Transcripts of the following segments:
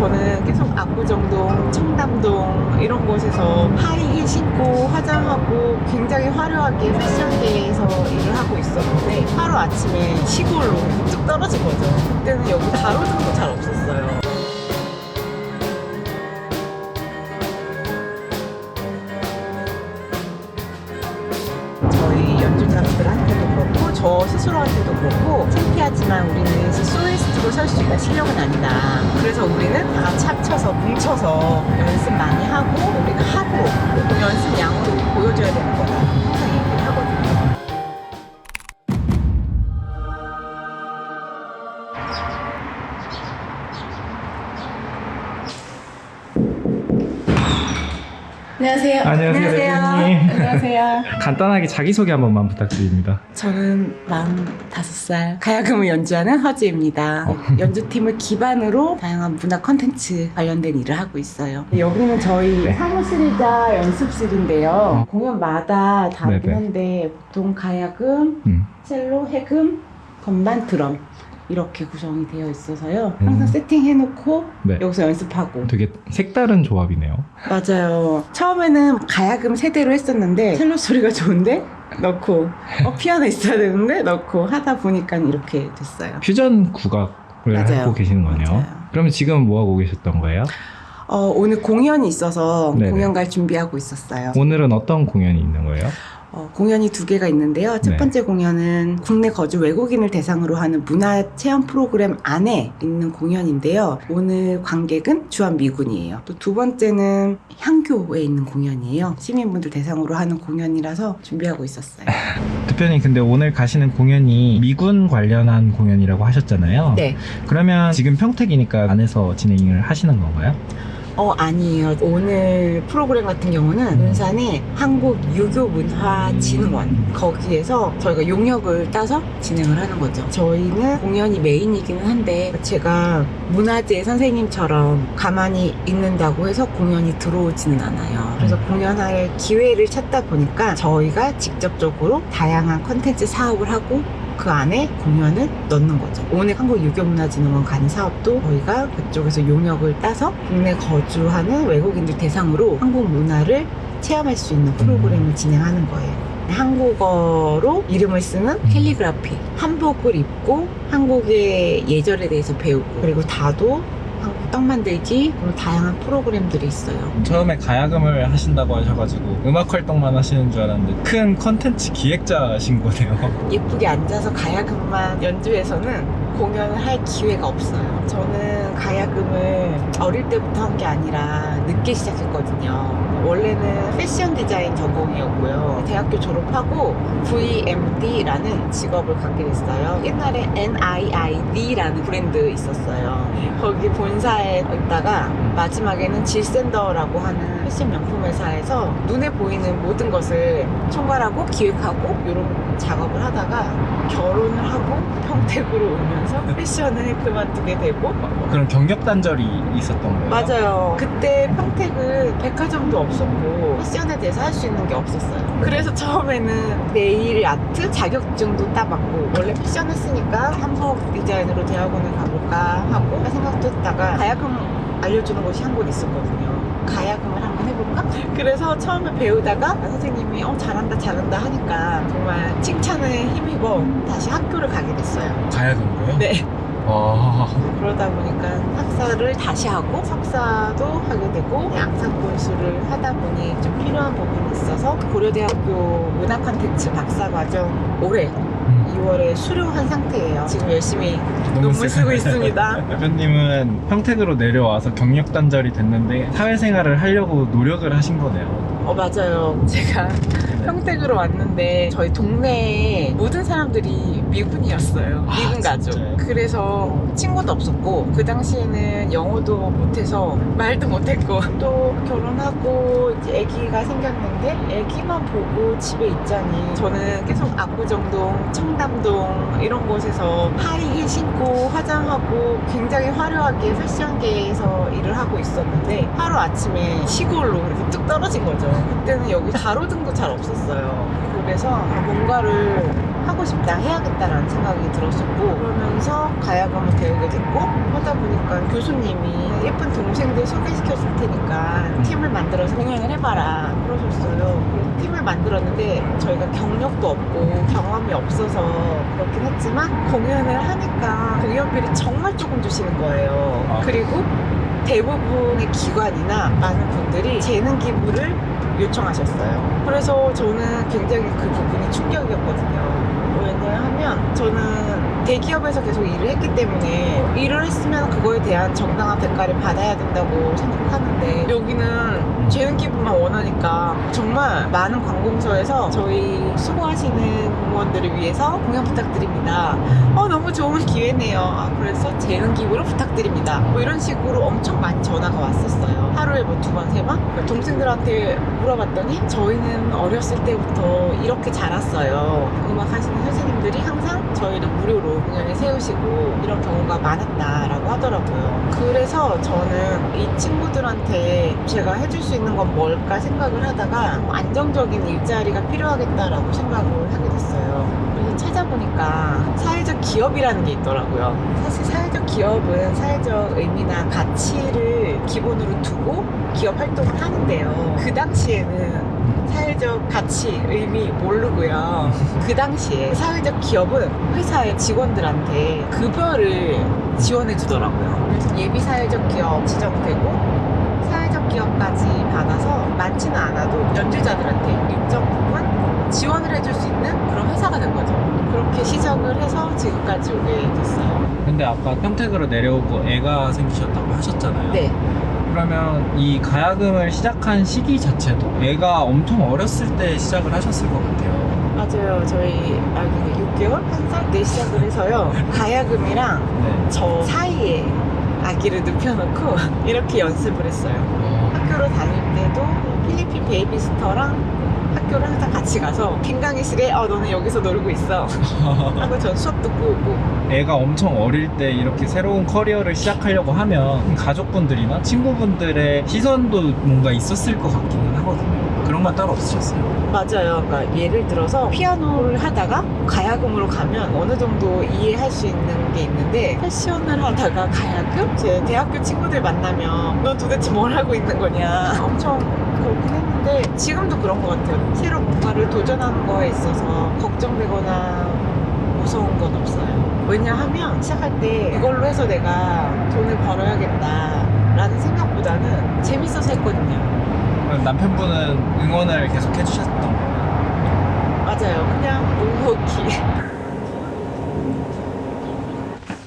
저는 계속 압구정동, 청담동 이런 곳에서 하이힐 신고 화장하고 굉장히 화려하게 패션계에서 일을 하고 있었는데 하루 아침에 시골로 뚝 떨어진 거죠. 그때는 여기 가로등도 잘 없었어요. 저희 연주자분들한테도 그렇고 저 스스로한테도 그렇고 창피하지만 우리는 솔리스트로 설 수 있는 실력은 아니다. 그래서 우리는 다 같이 합쳐서 뭉쳐서 연습 많이 하고 우리가 하고 연습 양으로 보여줘야 되는 거다. 항상 얘기를 하거든요. 안녕하세요. 안녕하세요, 대표님. 안녕하세요. 간단하게 자기소개 한 번만 부탁드립니다. 저는 45살 가야금을 연주하는 허지입니다. 연주팀을 기반으로 다양한 문화 콘텐츠 관련된 일을 하고 있어요. 여기는 저희 사무실이자 연습실인데요. 공연마다 다르긴 네네. 한데 보통 가야금, 첼로, 해금, 건반, 드럼 이렇게 구성이 되어 있어서요. 항상 세팅해놓고 네. 여기서 연습하고. 되게 색다른 조합이네요. 맞아요. 처음에는 가야금 세대로 했었는데 첼로 소리가 좋은데 넣고 피아노 있어야 되는데 넣고 하다 보니까 이렇게 됐어요. 퓨전 국악을 맞아요. 하고 계시는 거네요. 맞아요. 그러면 지금 뭐 하고 계셨던 거예요? 오늘 공연이 있어서 네네. 공연 갈 준비하고 있었어요. 오늘은 어떤 공연이 있는 거예요? 공연이 2개가 있는데요. 첫 네. 번째 공연은 국내 거주 외국인을 대상으로 하는 문화체험 프로그램 안에 있는 공연인데요. 오늘 관객은 주한미군이에요. 또 두 번째는 향교에 있는 공연이에요. 시민분들 대상으로 하는 공연이라서 준비하고 있었어요. 대표님, 근데 오늘 가시는 공연이 미군 관련한 공연이라고 하셨잖아요. 네. 그러면 지금 평택이니까 안에서 진행을 하시는 건가요? 아니에요. 오늘 프로그램 같은 경우는 논산의 한국유교문화진흥원 거기에서 저희가 용역을 따서 진행을 하는 거죠. 저희는 공연이 메인이기는 한데 제가 문화재 선생님처럼 가만히 있는다고 해서 공연이 들어오지는 않아요. 그래서 공연할 기회를 찾다 보니까 저희가 직접적으로 다양한 콘텐츠 사업을 하고 그 안에 공연을 넣는 거죠. 오늘 한국유교문화진흥원 가는 사업도 저희가 그쪽에서 용역을 따서 국내 거주하는 외국인들 대상으로 한국 문화를 체험할 수 있는 프로그램을 진행하는 거예요. 한국어로 이름을 쓰는 캘리그라피, 한복을 입고 한국의 예절에 대해서 배우고 그리고 다도 한국 떡 만들기 그리고 다양한 프로그램들이 있어요. 처음에 가야금을 하신다고 하셔가지고 음악 활동만 하시는 줄 알았는데 큰 컨텐츠 기획자신 거네요. 예쁘게 앉아서 가야금만 연주해서는 공연을 할 기회가 없어요. 저는 가야금을 어릴 때부터 한 게 아니라 늦게 시작했거든요. 원래는 패션 디자인 전공이었고요. 대학교 졸업하고 VMD라는 직업을 갖게 됐어요. 옛날에 NIID라는 브랜드 있었어요. 거기 본사에 있다가 마지막에는 질센더라고 하는 패션 명품 회사에서 눈에 보이는 모든 것을 총괄하고 기획하고 이런 작업을 하다가 결혼을 하고 평택으로 오면서 패션을 그만두게 되고. 그럼 경력 단절이 있었던 거예요? 맞아요. 그때 평택은 백화점도 없었고 패션에 대해서 할 수 있는 게 없었어요. 그래서 처음에는 네일 아트 자격증도 따봤고 원래 패션 했으니까 한복 디자인으로 대학원을 가볼까 하고 생각도 했다가 가야금 알려주는 곳이 한 곳 있었거든요. 가야금을 한번 해볼까? 그래서 처음에 배우다가 선생님이 잘한다 잘한다 하니까 정말 칭찬에 힘입어 다시 학교를 가게 됐어요. 가야금으로요? 네. 그러다 그러다 보니까 학사를 다시 하고 석사도 하게 되고 양사권수를 하다 보니 좀 필요한 부분이 있어서 고려대학교 문화콘텐츠 박사과정 올해 2월에 수료한 상태예요. 지금 열심히 논문 쓰고 있습니다. 대표님은 평택으로 내려와서 경력 단절이 됐는데 사회생활을 하려고 노력을 하신 거네요. 맞아요. 제가 평택으로 왔는데 저희 동네에 모든 사람들이 미군이었어요. 미군 가족. 진짜요? 그래서 친구도 없었고 그 당시에는 영어도 못해서 말도 못했고 또 결혼하고 이제 아기가 생겼는데 아기만 보고 집에 있자니 저는 계속 압구정동, 청담동 이런 곳에서 하이힐 신고 화장하고 굉장히 화려하게 패션계에서 일을 일을 하고 있었는데 하루 아침에 시골로 이렇게 뚝 떨어진 거죠. 그때는 여기 가로등도 잘 없었어요. 그래서 뭔가를 하고 싶다, 해야겠다라는 생각이 들었었고, 그러면서 가야금을 배우게 됐고, 하다 보니까 교수님이 예쁜 동생들 소개시켜 줄 테니까 팀을 만들어서 공연을 해봐라 그러셨어요. 그래서 팀을 만들었는데 저희가 경력도 없고 경험이 없어서 그렇긴 했지만 공연을 하니까 공연비를 정말 조금 주시는 거예요. 그리고 대부분의 기관이나 많은 분들이 재능 기부를 요청하셨어요. 그래서 저는 굉장히 그 부분이 충격이었거든요. 왜냐하면 저는 대기업에서 계속 일을 했기 때문에 일을 했으면 그거에 대한 정당한 대가를 받아야 된다고 생각하는데 여기는 재능 기부만 원하니까 정말 많은 관공서에서 저희 수고하시는 공무원들을 위해서 공연 부탁드립니다. 너무 좋은 기회네요. 그래서 재능 기부를 부탁드립니다. 뭐 이런 식으로 엄청 많이 전화가 왔었어요. 하루에 뭐 2번, 3번? 동생들한테 물어봤더니 저희는 어렸을 때부터 이렇게 자랐어요. 음악 하시는 선생님들이 항상 저희를 무료로 공연에 세우시고 이런 경우가 많았다라고 하더라고요. 그래서 저는 이 친구들한테 제가 해줄 수 있는 건 뭘까 생각을 하다가 안정적인 일자리가 필요하겠다라고 생각을 하게 됐어요. 그래서 찾아보니까 사회적 기업이라는 게 있더라고요. 사실 사회적 기업은 사회적 의미나 가치를 기본으로 두고 기업 활동을 하는데요. 그 당시에는 사회적 가치, 의미 모르고요. 그 당시에 사회적 기업은 회사의 직원들한테 급여를 지원해 주더라고요. 그래서 예비 사회적 기업 지정되고 사회적 기업까지 받아서 많지는 않아도 연주자들한테 일정 부분 지원을 해줄 수 있는 그런 회사가 된 거죠. 그렇게 시작을 해서 지금까지 오게 됐어요. 근데 아까 평택으로 내려오고 애가 생기셨다고 하셨잖아요. 네. 그러면 이 가야금을 시작한 시기 자체도 애가 엄청 어렸을 때 시작을 하셨을 것 같아요. 맞아요. 저희 아기가 6개월? 1살 때 시작을 해서요. 가야금이랑 네. 저 사이에 아기를 눕혀놓고 이렇게 연습을 했어요. 학교로 다닐 때도 필리핀 베이비스터랑 학교를 항상 같이 가서 킹강이실에 너는 여기서 놀고 있어 하고 전 수업 듣고 오고. 애가 엄청 어릴 때 이렇게 새로운 커리어를 시작하려고 하면 가족분들이나 친구분들의 시선도 뭔가 있었을 것 같기는 하거든요. 그런 건 따로 없으셨어요? 맞아요. 그러니까 예를 들어서 피아노를 하다가 가야금으로 가면 어느 정도 이해할 수 있는 게 있는데 패션을 하다가 가야금? 제 대학교 친구들 만나면 너 도대체 뭘 하고 있는 거냐 엄청 그렇긴 했는데 지금도 그런 것 같아요. 새로 뭔가를 도전하는 거에 있어서 걱정되거나 무서운 건 없어요. 왜냐하면 시작할 때 이걸로 해서 내가 돈을 벌어야겠다 라는 생각보다는 재밌어서 했거든요. 남편분은 응원을 계속 해주셨던 거예요? 맞아요. 그냥 묵묵히.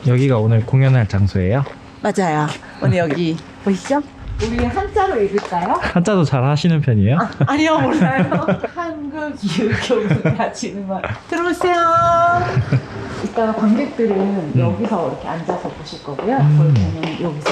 여기가 오늘 공연할 장소예요? 맞아요. 오늘 여기 보이시죠? 우리 한자로 읽을까요? 한자도 잘 하시는 편이에요? 아니요, 몰라요. 한글 기울교문이라 지는 말. 들어오세요. 이따가 관객들은 여기서 이렇게 앉아서 보실 거고요. 저희는 여기서.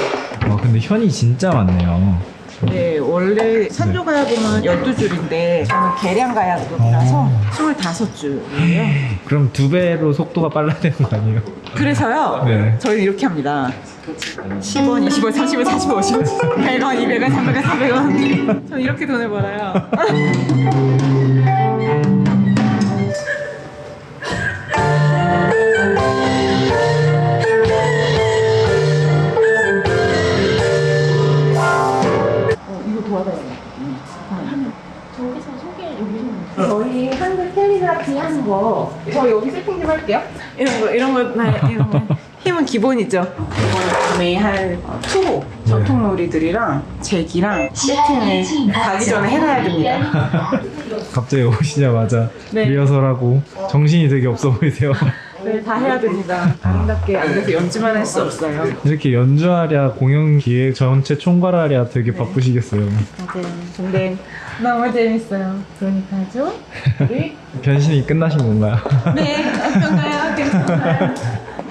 와, 근데 현이 진짜 많네요. 네, 원래 산조가야금은 12줄인데 저는 계량가야금이라서 25줄이에요. 그럼 2배로 속도가 빨라야 되는 거 아니에요? 그래서요, 네. 저희는 이렇게 합니다. 10원, 20원, 30원, 40원, 50원, 100원, 200원, 300원, 400원. 저는 이렇게 돈을 벌어요. 저희 한글 캘리그라피 하는 거, 저 여기 세팅 좀 할게요. 이런 거, 힘은 기본이죠. 이거는 구매할 투호, 전통놀이들이랑 제기랑 세팅을 가기 전에 해놔야 됩니다. 갑자기 오시자마자 네. 리허설하고 정신이 되게 없어 보이세요. 네, 다 해야 됩니다. 아름답게 앉아서 연주만 할 수 없어요. 이렇게 연주하랴 공연 기획 전체 총괄하랴 되게 바쁘시겠어요. 맞아요. 근데 너무 재밌어요. 그러니까죠. 우리 변신이 끝나신 건가요? 네, 어떤가요? 괜찮아요.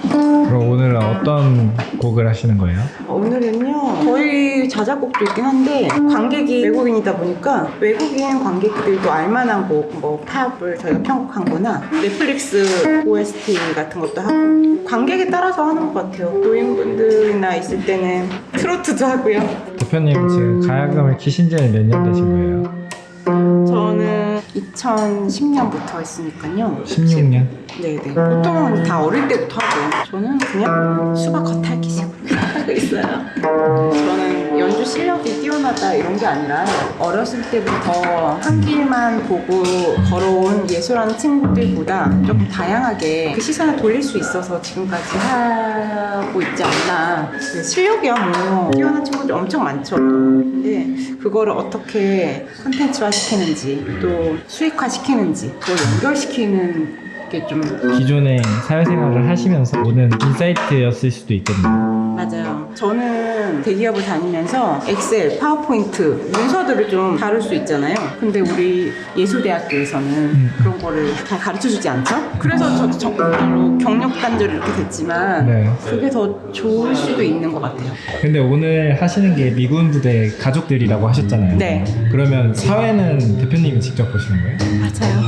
그럼 오늘은 어떤 곡을 하시는 거예요? 오늘은요, 저희 뒤에 자작곡도 있긴 한데 관객이 외국인이다 보니까 외국인 관객들도 알만한 곡, 뭐 팝을 저희가 편곡한 거나 넷플릭스 OST 같은 것도 하고 관객에 따라서 하는 것 같아요. 노인분들이나 있을 때는 트로트도 하고요. 대표님 지금 가야금을 키신 지는 몇 년 되신 거예요? 저는 2010년부터 했으니까요. 16년? 네네. 보통은 다 어릴 때부터 하고 저는 그냥 수박 겉핥기식으로 하고 있어요. 저는 연주 실력이 뛰어나다 이런 게 아니라 어렸을 때부터 한 길만 보고 걸어온 예술하는 친구들보다 조금 다양하게 그 시선을 돌릴 수 있어서 지금까지 하고 있지 않나. 실력이야 뭐 뛰어난 친구들 엄청 많죠. 근데 그거를 어떻게 콘텐츠화 시키는지 또 수익화 시키는지 그걸 연결시키는 게 좀 기존의 사회생활을 하시면서 오는 인사이트였을 수도 있겠네요. 맞아요. 저는 대기업을 다니면서 엑셀, 파워포인트 문서들을 좀 다룰 수 있잖아요. 근데 우리 예술대학교에서는 그런 거를 잘 가르쳐주지 않죠? 그래서 저도 적극적으로 경력 단절이 이렇게 됐지만 네. 그게 더 좋을 수도 있는 것 같아요. 근데 오늘 하시는 게 미군 부대 가족들이라고 하셨잖아요. 네. 그러면 사회는 대표님이 직접 보시는 거예요? 맞아요.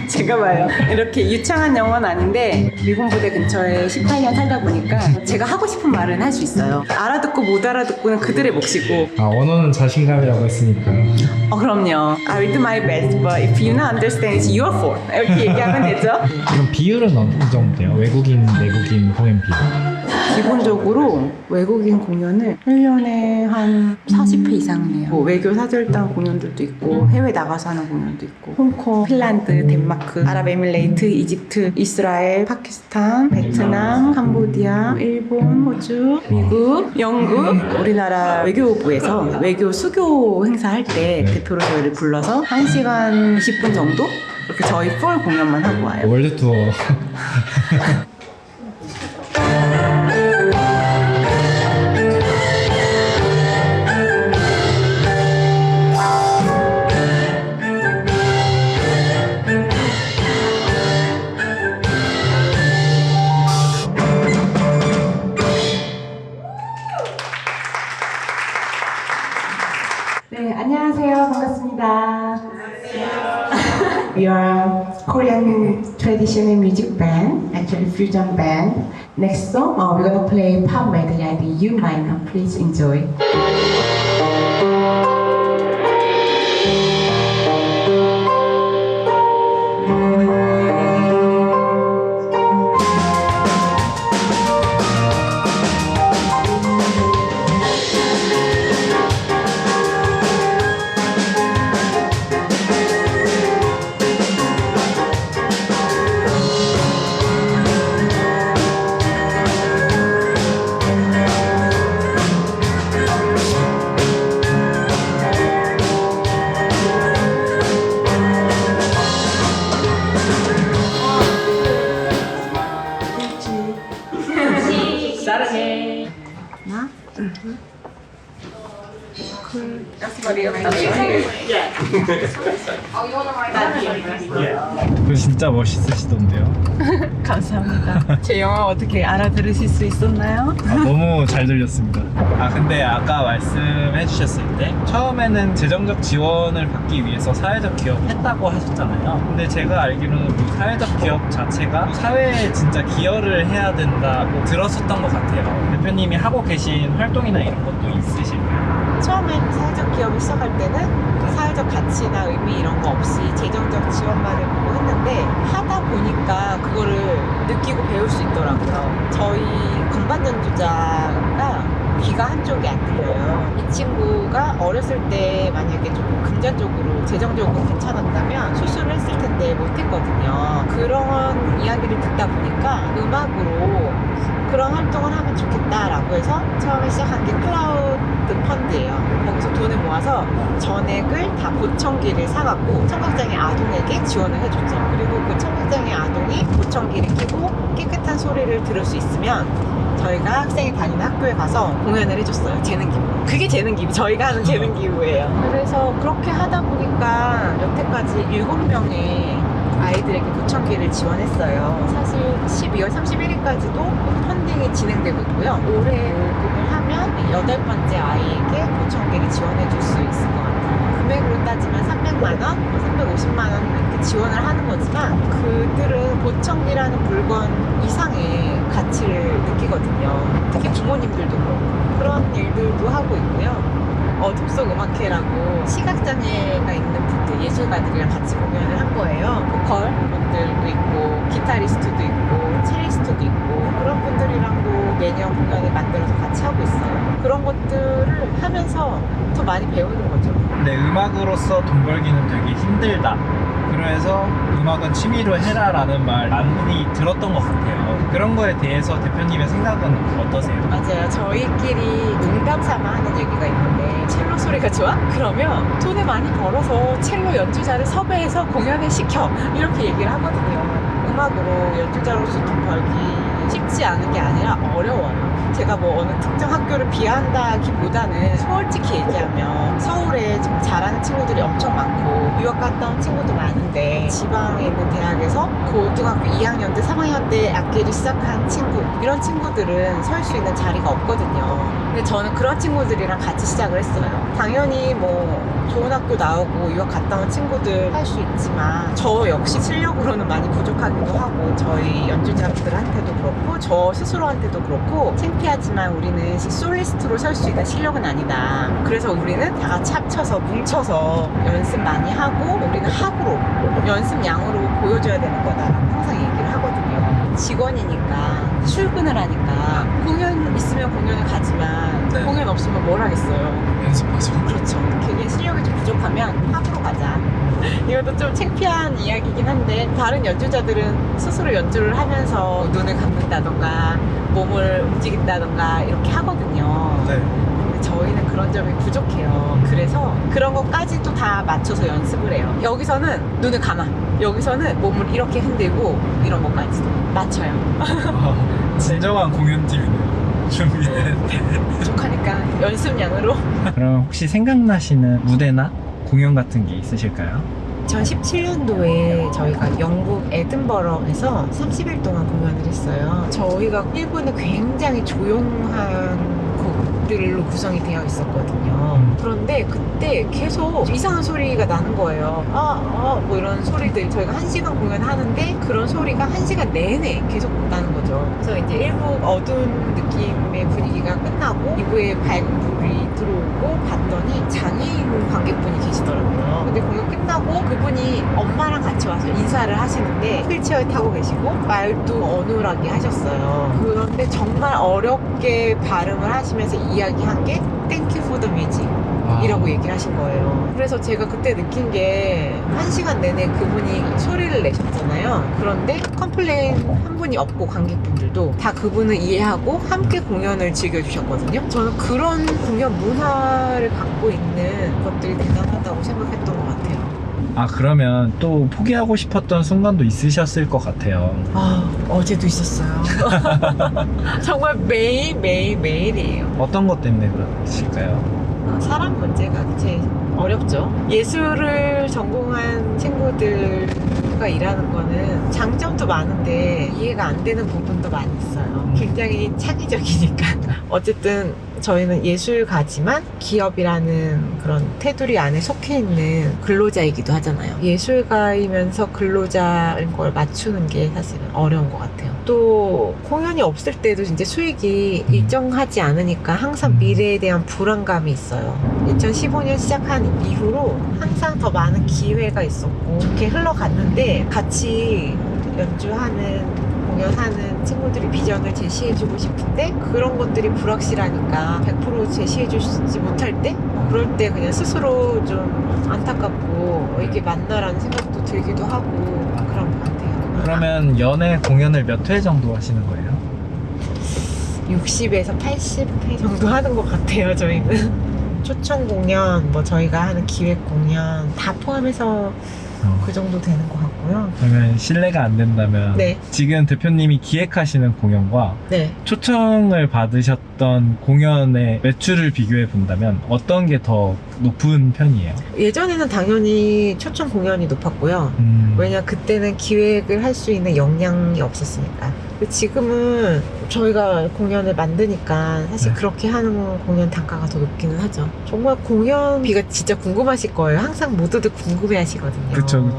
제가 봐요. 이렇게 유창한 영어는 아닌데 미군 부대 근처에 18년 살다 보니까 제가 하고 싶은 말은 할 수 있어요. 알아듣고 못 알아듣고는 그들의 몫이고. 아, 언어는 자신감이라고 했으니까. 그럼요. I will do my best, but if you not understand, it's your fault. 이렇게 얘기하면 되죠. 그럼 비율은 어느 정도 돼요? 외국인, 내국인 공연 비율? 기본적으로 외국인 공연을 1년에 한 40회 이상은 해요. 뭐 외교 사절단 공연들도 있고 해외 나가서 하는 공연도 있고 홍콩, 핀란드, 덴마크, 아랍에미레이트, 이집트, 이스라엘, 파키스탄, 베트남, 캄보디아, 일본, 호주, 미국, 영국 우리나라 외교부에서 외교 수교 행사할 때 대표로 저희를 불러서 1시간 20분 정도 이렇게 저희 풀 공연만 하고 와요. 월드 투어. 네, 안녕하세요. 반갑습니다. We are Korean traditional music band, actually fusion band. Next song, we're gonna play pop medley in U minor. Please enjoy. 그 진짜 멋있으시던데요? 감사합니다. 제 영어 어떻게 알아들으실 수 있었나요? 너무 잘 들렸습니다. 근데 아까 말씀해 주셨을 때 처음에는 재정적 지원을 받기 위해서 사회적 기업을 했다고 하셨잖아요. 근데 제가 알기로는 그 사회적 기업 자체가 사회에 진짜 기여를 해야 된다고 들었었던 것 같아요. 대표님이 하고 계신 활동이나 이런 것도 있으실까요? 처음에 사회적 기업을 시작할 때는 사회적 가치나 의미 이런 거 없이 재정적 지원만을 보고 했는데 하다 보니까 그거를 느끼고 배울 수 있더라고요. 저희 건반 연주자가 귀가 한쪽이 안 들려요. 이 친구가 어렸을 때 만약에 조금 금전적으로 재정적으로 괜찮았다면 수술을 했을 텐데 못했거든요. 그런 이야기를 듣다 보니까 음악으로 그런 활동을 하면 좋겠다라고 해서 처음에 시작한 게 클라우드 펀드예요. 거기서 돈을 모아서 전액을 다 보청기를 사갖고 청각장애 아동에게 지원을 해줬죠. 그리고 그 청각장애 아동이 보청기를 끼고 깨끗한 소리를 들을 수 있으면 저희가 학생이 다니는 학교에 가서 공연을 해줬어요. 재능기부. 그게 재능기부. 저희가 하는 재능기부예요. 그래서 그렇게 하다 보니까 여태까지 7명의 아이들에게 보청기를 지원했어요. 사실 12월 31일까지도 펀딩이 진행되고 있고요. 올해 모금을 하면 8번째 아이에게 보청기를 지원해 줄 수 있을 것 같아요. 금액으로 따지면 300만 원, 350만 원 이렇게 지원을 하는 거지만 그들은 보청기라는 물건 이상의 가치를 느끼거든요. 특히 부모님들도 그렇고 그런 일들도 하고 있고요. 어둠 속 음악회라고 시각장애가 있는 분들, 예술가들이랑 같이 공연을 한 거예요. 보컬 분들도 있고 기타리스트도 있고 첼리스트도 있고 그런 분들이랑도 매년 공연을 만들어서 같이 하고 있어요. 그런 것들을 하면서 더 많이 배우는 거죠. 근데 음악으로서 돈 벌기는 되게 힘들다. 그래서 음악은 취미로 해라라는 말 많이 들었던 것 같아요. 그런 거에 대해서 대표님의 생각은 어떠세요? 맞아요. 저희끼리 농담 삼아 하는 얘기가 있는데 첼로 소리가 좋아? 그러면 돈을 많이 벌어서 첼로 연주자를 섭외해서 공연을 시켜 이렇게 얘기를 하거든요. 음악으로 연주자로서 돈 벌기 쉽지 않은 게 아니라 어려워요. 제가 뭐 어느 특정 학교를 비한다기보다는 솔직히 얘기하면 서울에 좀 잘하는 친구들이 엄청 많고 유학 갔다 온 친구도 많은데 지방에 있는 대학에서 고등학교 2학년 때 3학년 때 악기를 시작한 친구 이런 친구들은 설 수 있는 자리가 없거든요. 근데 저는 그런 친구들이랑 같이 시작을 했어요. 당연히 뭐 좋은 학교 나오고 유학 갔다 온 친구들 할 수 있지만 저 역시 실력으로는 많이 부족하기도 하고 저희 연주자들한테도 그렇고 저 스스로한테도 그렇고 창피하지만 우리는 솔리스트로 설 수 있는 실력은 아니다. 그래서 우리는 다 같이 합쳐서 뭉쳐서 연습 많이 하고 우리는 합으로 연습량으로 보여줘야 되는 거다라고 항상 얘기를 하거든요. 직원이니까 출근을 하니까 공연 있으면 공연을 가지만 네. 공연 없으면 뭘 하겠어요. 연습하죠. 그렇죠. 그게 실력이 좀 부족하면 합으로 가자. 이것도 좀 창피한 이야기긴 한데 다른 연주자들은 스스로 연주를 하면서 눈을 감는다던가 몸을 움직인다던가 이렇게 하거든요. 네. 근데 저희는 그런 점이 부족해요. 그래서 그런 것까지도 다 맞춰서 연습을 해요. 여기서는 눈을 감아. 여기서는 몸을 이렇게 흔들고 이런 것까지도 맞춰요. 진정한 공연팀이네요. 준비된. 부족하니까 연습량으로. 그럼 혹시 생각나시는 무대나 공연 같은 게 있으실까요? 2017년도에 저희가 영국 에든버러에서 30일 동안 공연을 했어요. 저희가 1부는 굉장히 조용한 곡들로 구성이 되어 있었거든요. 그런데 그때 계속 이상한 소리가 나는 거예요. 뭐 이런 소리들. 저희가 1시간 공연하는데 그런 소리가 1시간 내내 계속 나는 거죠. 그래서 이제 1부 어두운 느낌의 분위기가 끝나고 2부에 밝은 불이 들어오고 봤더니 장애인 관객분이 계시더라고요. 근데 공연 끝나고 그분이 엄마랑 같이 와서 인사를 하시는데 휠체어에 타고 계시고 말도 어눌하게 하셨어요. 그런데 정말 어렵게 발음을 하시면서 이야기한 게 Thank you for the music 이라고 얘기를 하신 거예요. 그래서 제가 그때 느낀 게 1시간 내내 그분이 소리를 내셨잖아요. 그런데 컴플레인 한 분이 없고 관객분들도 다 그분을 이해하고 함께 공연을 즐겨주셨거든요. 저는 그런 공연 문화를 갖고 있는 것들이 대단하다고 생각했던 것 같아요. 아, 그러면 또 포기하고 싶었던 순간도 있으셨을 것 같아요. 어제도 있었어요. 정말 매일이에요. 어떤 것 때문에 그러실까요? 사람 문제가 제일 어렵죠. 예술을 전공한 친구들과 일하는 거는 장점도 많은데 이해가 안 되는 부분도 많이 있어요. 굉장히 창의적이니까. 어쨌든 저희는 예술가지만 기업이라는 그런 테두리 안에 속해 있는 근로자이기도 하잖아요. 예술가이면서 근로자인 걸 맞추는 게 사실은 어려운 것 같아요. 또 공연이 없을 때도 이제 수익이 일정하지 않으니까 항상 미래에 대한 불안감이 있어요. 2015년 시작한 이후로 항상 더 많은 기회가 있었고 이렇게 흘러갔는데 같이 연주하는 공연하는 친구들이 비전을 제시해주고 싶은데 그런 것들이 불확실하니까 100% 제시해주지 못할 때 그럴 때 그냥 스스로 좀 안타깝고 이게 맞나라는 생각도 들기도 하고 그런 것 같아요. 그러면 연애 공연을 몇 회 정도 하시는 거예요? 60에서 80회 정도 하는 것 같아요. 저희는 초청 공연, 뭐 저희가 하는 기획 공연 다 포함해서 그 정도 되는 것 같고요. 그러면 실례가 안 된다면 네. 지금 대표님이 기획하시는 공연과 네. 초청을 받으셨던 공연의 매출을 비교해 본다면 어떤 게 더 높은 편이에요? 예전에는 당연히 초청 공연이 높았고요. 왜냐 그때는 기획을 할 수 있는 역량이 없었으니까. 지금은 저희가 공연을 만드니까 사실 네. 그렇게 하는 공연 단가가 더 높기는 하죠. 정말 공연비가 진짜 궁금하실 거예요. 항상 모두들 궁금해 하시거든요. 그쵸.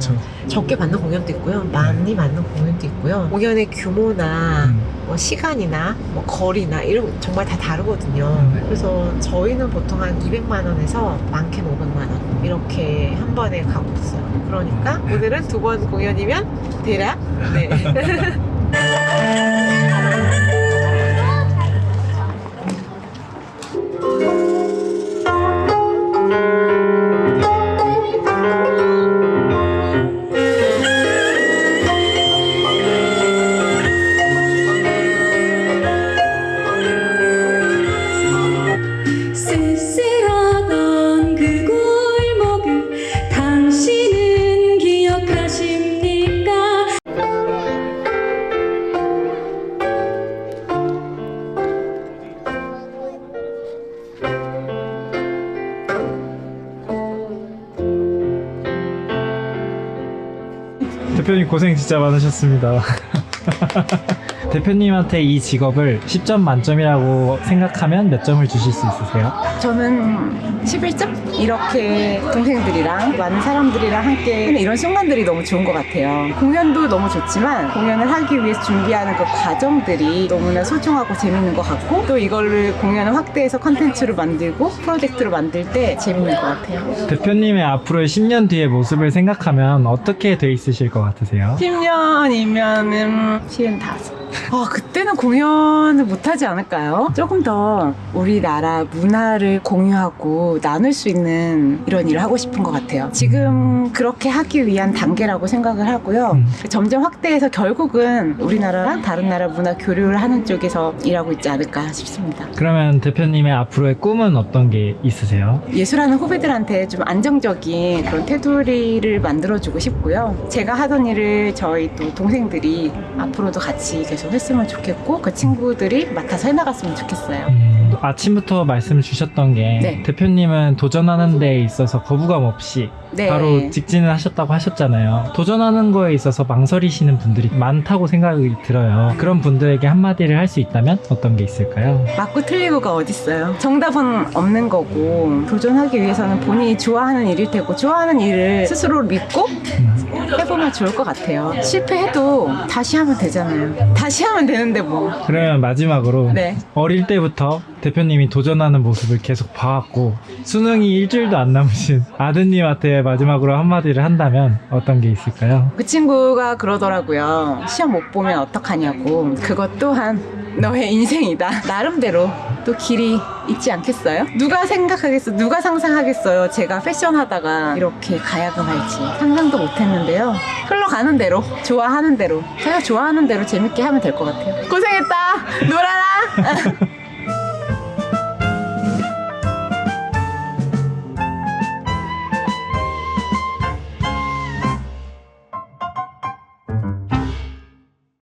적게 받는 공연도 있고요. 많이 받는 공연도 있고요. 공연의 규모나 뭐 시간이나 뭐 거리나 이런 거 정말 다 다르거든요. 그래서 저희는 보통 한 200만 원에서 많게는 500만 원 이렇게 한 번에 가고 있어요. 그러니까 오늘은 2번 공연이면 대략 네. 쓸쓸하던 그 골목을 당신은 기억하십니까? 대표님 고생 진짜 많으셨습니다. 대표님한테 이 직업을 10점 만점이라고 생각하면 몇 점을 주실 수 있으세요? 저는 11점? 이렇게 동생들이랑 많은 사람들이랑 함께 하는 이런 순간들이 너무 좋은 것 같아요. 공연도 너무 좋지만 공연을 하기 위해서 준비하는 그 과정들이 너무나 소중하고 재밌는 것 같고 또 이거를 공연을 확대해서 컨텐츠로 만들고 프로젝트로 만들 때 재밌는 것 같아요. 대표님의 앞으로의 10년 뒤의 모습을 생각하면 어떻게 돼 있으실 것 같으세요? 10년이면은 55. 그때는 공연을 못하지 않을까요? 조금 더 우리나라 문화를 공유하고 나눌 수 있는 이런 일을 하고 싶은 것 같아요. 지금 그렇게 하기 위한 단계라고 생각을 하고요. 점점 확대해서 결국은 우리나라랑 다른 나라 문화 교류를 하는 쪽에서 일하고 있지 않을까 싶습니다. 그러면 대표님의 앞으로의 꿈은 어떤 게 있으세요? 예술하는 후배들한테 좀 안정적인 그런 테두리를 만들어주고 싶고요. 제가 하던 일을 저희 또 동생들이 앞으로도 같이 계속 했으면 좋겠고 그 친구들이 맡아서 해나갔으면 좋겠어요. 아침부터 말씀을 주셨던 게 네. 대표님은 도전하는 데 있어서 거부감 없이 네. 바로 직진을 하셨다고 하셨잖아요. 도전하는 거에 있어서 망설이시는 분들이 많다고 생각이 들어요. 그런 분들에게 한마디를 할 수 있다면 어떤 게 있을까요? 맞고 틀리고가 어딨어요. 정답은 없는 거고 도전하기 위해서는 본인이 좋아하는 일일 테고 좋아하는 일을 스스로 믿고 해보면 좋을 것 같아요. 실패해도 다시 하면 되잖아요. 다시 하면 되는데 뭐. 그러면 마지막으로 네. 어릴 때부터 대표님이 도전하는 모습을 계속 봐왔고 수능이 일주일도 안 남으신 아드님한테 마지막으로 한마디를 한다면 어떤 게 있을까요? 그 친구가 그러더라고요. 시험 못 보면 어떡하냐고. 그것 또한 너의 인생이다. 나름대로 또 길이 있지 않겠어요? 누가 생각하겠어? 누가 상상하겠어요? 제가 패션 하다가 이렇게 가야금 할지 상상도 못했는데요. 흘러가는 대로, 좋아하는 대로, 제가 좋아하는 대로 재밌게 하면 될 것 같아요. 고생했다. 놀아라.